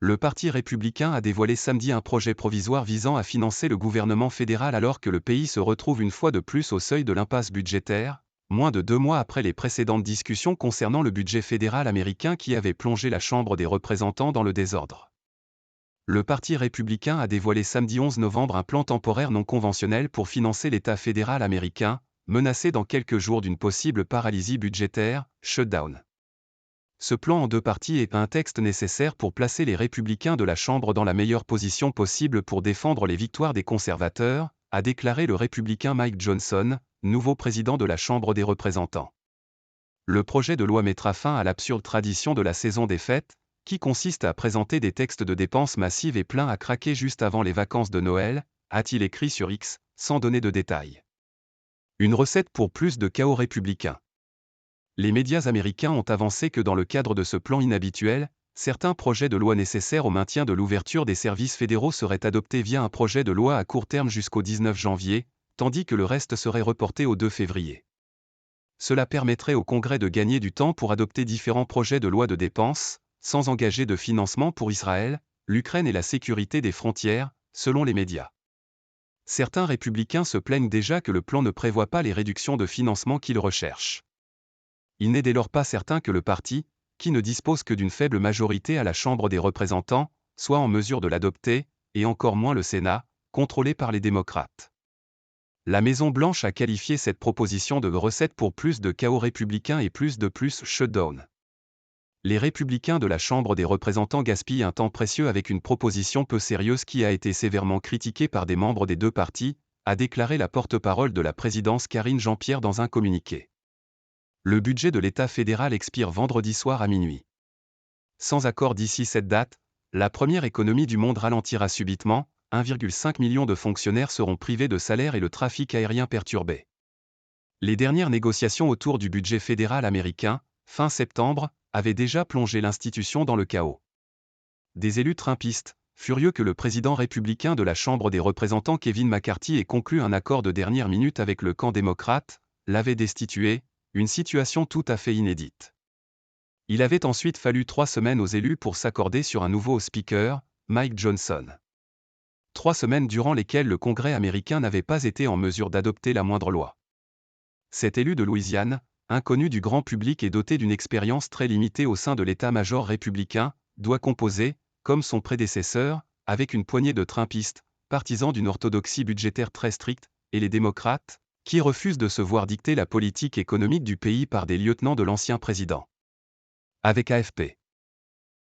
Le Parti républicain a dévoilé samedi un projet provisoire visant à financer le gouvernement fédéral alors que le pays se retrouve une fois de plus au seuil de l'impasse budgétaire, moins de 2 mois après les précédentes discussions concernant le budget fédéral américain qui avaient plongé la Chambre des représentants dans le désordre. Le Parti républicain a dévoilé samedi 11 novembre un plan temporaire non conventionnel pour financer l'État fédéral américain, menacé dans quelques jours d'une possible paralysie budgétaire, shutdown. Ce plan en 2 parties est un texte nécessaire pour placer les républicains de la Chambre dans la meilleure position possible pour défendre les victoires des conservateurs, a déclaré le républicain Mike Johnson, nouveau président de la Chambre des représentants. Le projet de loi mettra fin à l'absurde tradition de la saison des fêtes, qui consiste à présenter des textes de dépenses massives et pleins à craquer juste avant les vacances de Noël, a-t-il écrit sur X, sans donner de détails. Une recette pour plus de chaos républicain. Les médias américains ont avancé que dans le cadre de ce plan inhabituel, certains projets de loi nécessaires au maintien de l'ouverture des services fédéraux seraient adoptés via un projet de loi à court terme jusqu'au 19 janvier, tandis que le reste serait reporté au 2 février. Cela permettrait au Congrès de gagner du temps pour adopter différents projets de loi de dépenses, sans engager de financement pour Israël, l'Ukraine et la sécurité des frontières, selon les médias. Certains républicains se plaignent déjà que le plan ne prévoit pas les réductions de financement qu'ils recherchent. Il n'est dès lors pas certain que le parti, qui ne dispose que d'une faible majorité à la Chambre des représentants, soit en mesure de l'adopter, et encore moins le Sénat, contrôlé par les démocrates. La Maison-Blanche a qualifié cette proposition de recette pour plus de chaos républicain et plus shutdown. Les républicains de la Chambre des représentants gaspillent un temps précieux avec une proposition peu sérieuse qui a été sévèrement critiquée par des membres des 2 partis, a déclaré la porte-parole de la présidence Karine Jean-Pierre dans un communiqué. Le budget de l'État fédéral expire vendredi soir à minuit. Sans accord d'ici cette date, la première économie du monde ralentira subitement, 1,5 million de fonctionnaires seront privés de salaire et le trafic aérien perturbé. Les dernières négociations autour du budget fédéral américain, fin septembre, avaient déjà plongé l'institution dans le chaos. Des élus trumpistes, furieux que le président républicain de la Chambre des représentants Kevin McCarthy ait conclu un accord de dernière minute avec le camp démocrate, l'avaient destitué, une situation tout à fait inédite. Il avait ensuite fallu 3 semaines aux élus pour s'accorder sur un nouveau speaker, Mike Johnson. 3 semaines durant lesquelles le Congrès américain n'avait pas été en mesure d'adopter la moindre loi. Cet élu de Louisiane, inconnu du grand public et doté d'une expérience très limitée au sein de l'état-major républicain, doit composer, comme son prédécesseur, avec une poignée de trumpistes, partisans d'une orthodoxie budgétaire très stricte, et les démocrates, qui refusent de se voir dicter la politique économique du pays par des lieutenants de l'ancien président. Avec AFP.